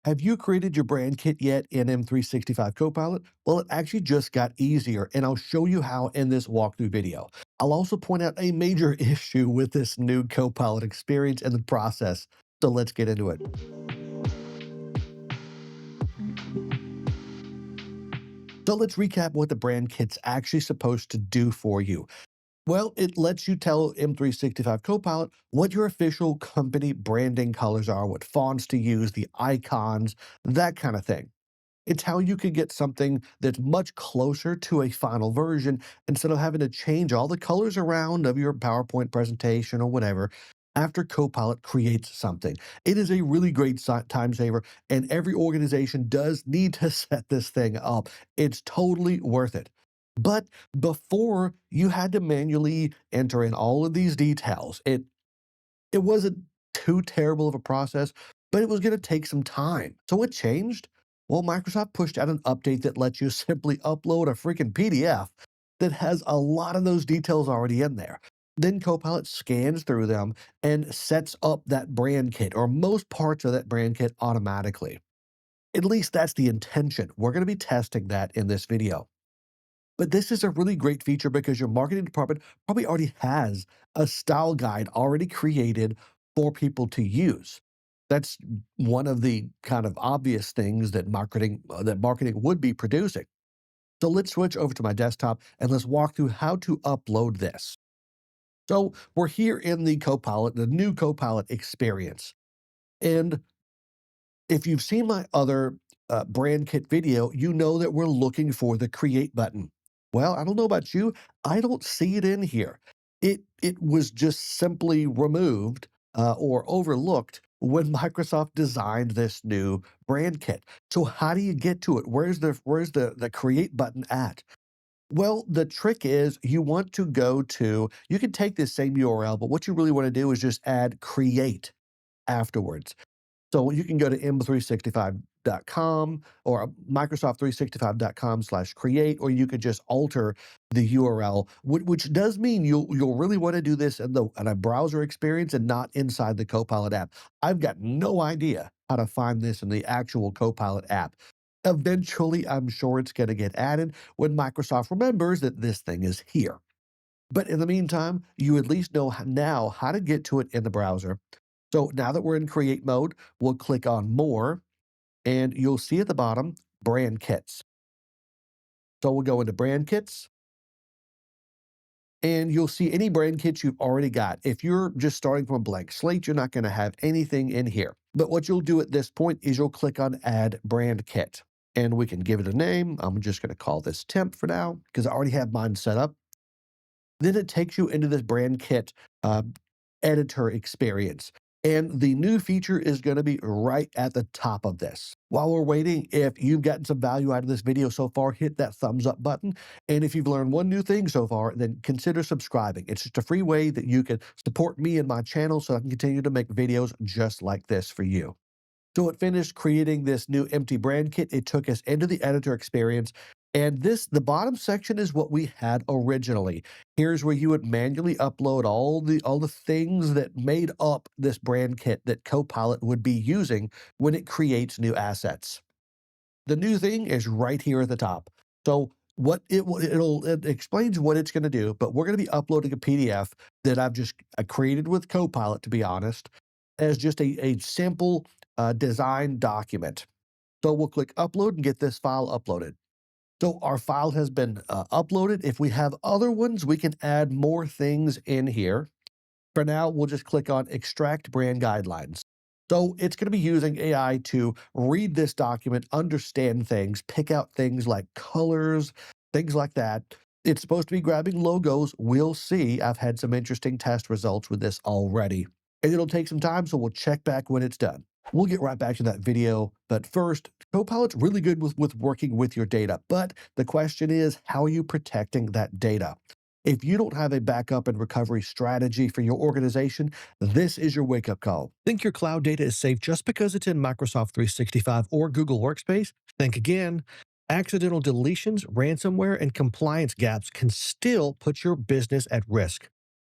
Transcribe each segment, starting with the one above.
Have you created your brand kit yet in M365 Copilot? Well, it actually just got easier, and I'll show you how in this walkthrough video. I'll also point out a major issue with this new Copilot experience and the process. So let's get into it. So let's recap what the brand kit's actually supposed to do for you. Well, it lets you tell M365 Copilot what your official company branding colors are, what fonts to use, the icons, that kind of thing. It's how you can get something that's much closer to a final version instead of having to change all the colors around of your PowerPoint presentation or whatever after Copilot creates something. It is a really great time saver, and every organization does need to set this thing up. It's totally worth it. But before, you had to manually enter in all of these details. It wasn't too terrible of a process, but it was going to take some time. So what changed? Well, Microsoft pushed out an update that lets you simply upload a freaking PDF that has a lot of those details already in there. Then Copilot scans through them and sets up that brand kit or most parts of that brand kit automatically. At least that's the intention. We're going to be testing that in this video. But this is a really great feature because your marketing department probably already has a style guide already created for people to use. That's one of the kind of obvious things that marketing would be producing. So let's switch over to my desktop and let's walk through how to upload this. So we're here in the Copilot, the new Copilot experience. And if you've seen my other brand kit video, you know that we're looking for the create button. Well, I don't know about you. I don't see it in here. It was just simply removed or overlooked when Microsoft designed this new brand kit. So how do you get to it? Where's the create button at? Well, the trick is you want to go to, you can take this same URL, but what you really want to do is just add create afterwards. So you can go to m365.com or microsoft365.com/create, or you could just alter the URL, which does mean you'll really want to do this in a browser experience and not inside the Copilot app. I've got no idea how to find this in the actual Copilot app. Eventually, I'm sure it's going to get added when Microsoft remembers that this thing is here. But in the meantime, you at least know now how to get to it in the browser. So now that we're in create mode, we'll click on more and you'll see at the bottom brand kits. So we'll go into brand kits and you'll see any brand kits you've already got. If you're just starting from a blank slate, you're not going to have anything in here. But what you'll do at this point is you'll click on add brand kit and we can give it a name. I'm just going to call this temp for now because I already have mine set up. Then it takes you into this brand kit editor experience. And the new feature is going to be right at the top of this. While we're waiting, if you've gotten some value out of this video so far, hit that thumbs up button. And if you've learned one new thing so far, then consider subscribing. It's just a free way that you can support me and my channel so I can continue to make videos just like this for you. So it finished creating this new empty brand kit. It took us into the editor experience. And the bottom section is what we had originally. Here's where you would manually upload all the things that made up this brand kit that Copilot would be using when it creates new assets. The new thing is right here at the top. So what it explains what it's going to do, but we're going to be uploading a PDF that I've just created with Copilot, to be honest, as just a simple design document. So we'll click upload and get this file uploaded. So our file has been uploaded. If we have other ones, we can add more things in here. For now, we'll just click on extract brand guidelines. So it's going to be using AI to read this document, understand things, pick out things like colors, things like that. It's supposed to be grabbing logos. We'll see. I've had some interesting test results with this already. And it'll take some time, so we'll check back when it's done. We'll get right back to that video, but first, Copilot's really good with working with your data, but the question is, how are you protecting that data? If you don't have a backup and recovery strategy for your organization, this is your wake-up call. Think your cloud data is safe just because it's in Microsoft 365 or Google Workspace? Think again. Accidental deletions, ransomware, and compliance gaps can still put your business at risk.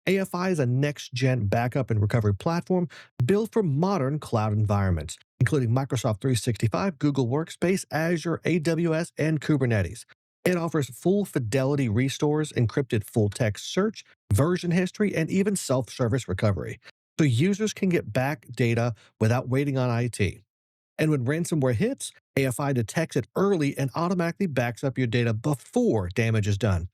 AFI is a next-gen backup and recovery platform built for modern cloud environments, including Microsoft 365, Google Workspace, Azure, AWS, and Kubernetes. It offers full fidelity restores, encrypted full-text search, version history, and even self-service recovery, so users can get back data without waiting on IT. And when ransomware hits, AFI detects it early and automatically backs up your data before damage is done.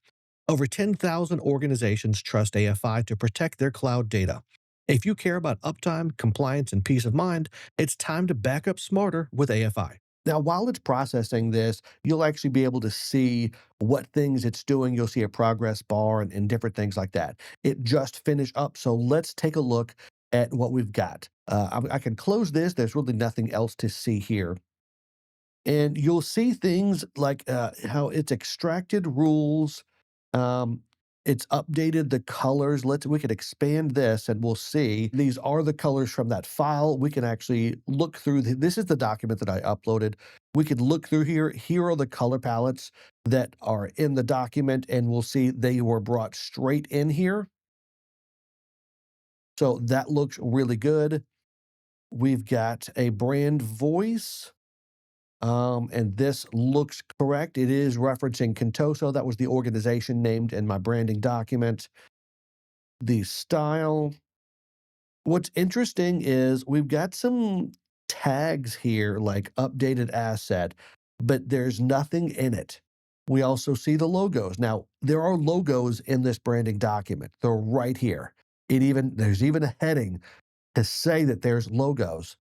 Over 10,000 organizations trust AFI to protect their cloud data. If you care about uptime, compliance, and peace of mind, it's time to back up smarter with AFI. Now, while it's processing this, you'll actually be able to see what things it's doing. You'll see a progress bar and different things like that. It just finished up, so let's take a look at what we've got. I can close this. There's really nothing else to see here. And you'll see things like how it's extracted rules. Um, it's updated the colors. We can expand this and we'll see these are the colors from that file. We can actually look through this is the document that I uploaded. We can look through here. Here are the color palettes that are in the document, and we'll see they were brought straight in here. So that looks really good. We've got a brand voice. And this looks correct. It is referencing Contoso. That was the organization named in my branding document. The style. What's interesting is we've got some tags here like updated asset, but there's nothing in it. We also see the logos. Now, there are logos in this branding document. They're right here. There's even a heading to say that there's logos.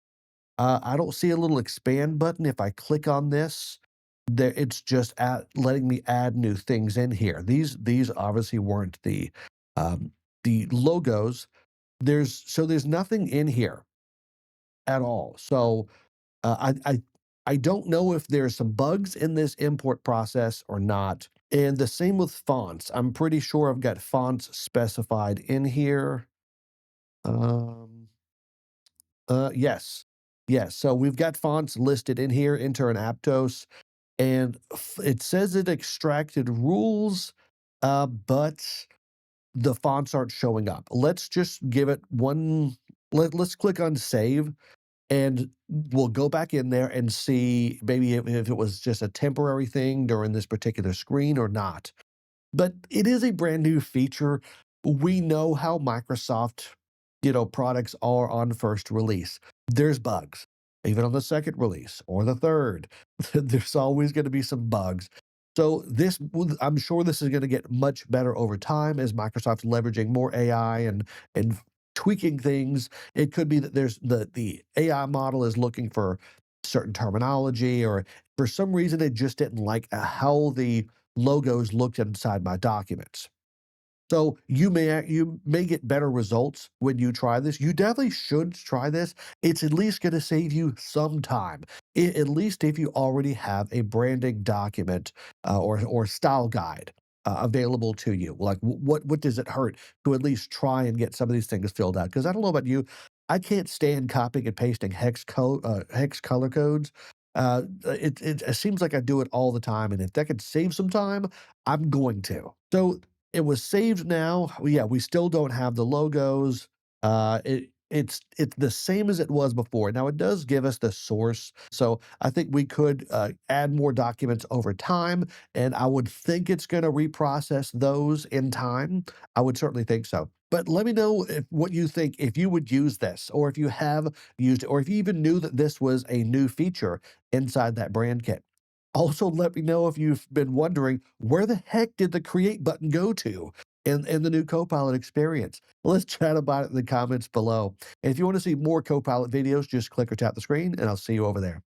I don't see a little expand button. If I click on this, there it's just letting me add new things in here. These obviously weren't the logos. There's nothing in here at all. So I don't know if there's some bugs in this import process or not. And the same with fonts. I'm pretty sure I've got fonts specified in here. Um, yes. Yes, so we've got fonts listed in here, Enter and Aptos, and it says it extracted rules, but the fonts aren't showing up. Let's just give it one let's click on Save, and we'll go back in there and see maybe if it was just a temporary thing during this particular screen or not. But it is a brand new feature. We know how Microsoft, products are on first release. There's bugs. Even on the second release or the third, there's always going to be some bugs. So I'm sure this is going to get much better over time as Microsoft's leveraging more AI and tweaking things. It could be that there's the AI model is looking for certain terminology, or for some reason it just didn't like how the logos looked inside my documents. So you may get better results when you try this. You definitely should try this. It's at least going to save you some time. At least if you already have a branding document or style guide available to you. Like what does it hurt to at least try and get some of these things filled out? Because I don't know about you, I can't stand copying and pasting hex color codes. It seems like I do it all the time, and if that could save some time, I'm going to. So it was saved now. Yeah, we still don't have the logos. It's the same as it was before. Now it does give us the source, so I think we could add more documents over time, and I would think it's going to reprocess those in time. I would certainly think so. But let me know what you think, if you would use this, or if you have used it, or if you even knew that this was a new feature inside that brand kit. Also, let me know if you've been wondering, where the heck did the create button go to in the new Copilot experience? Let's chat about it in the comments below. And if you want to see more Copilot videos, just click or tap the screen, and I'll see you over there.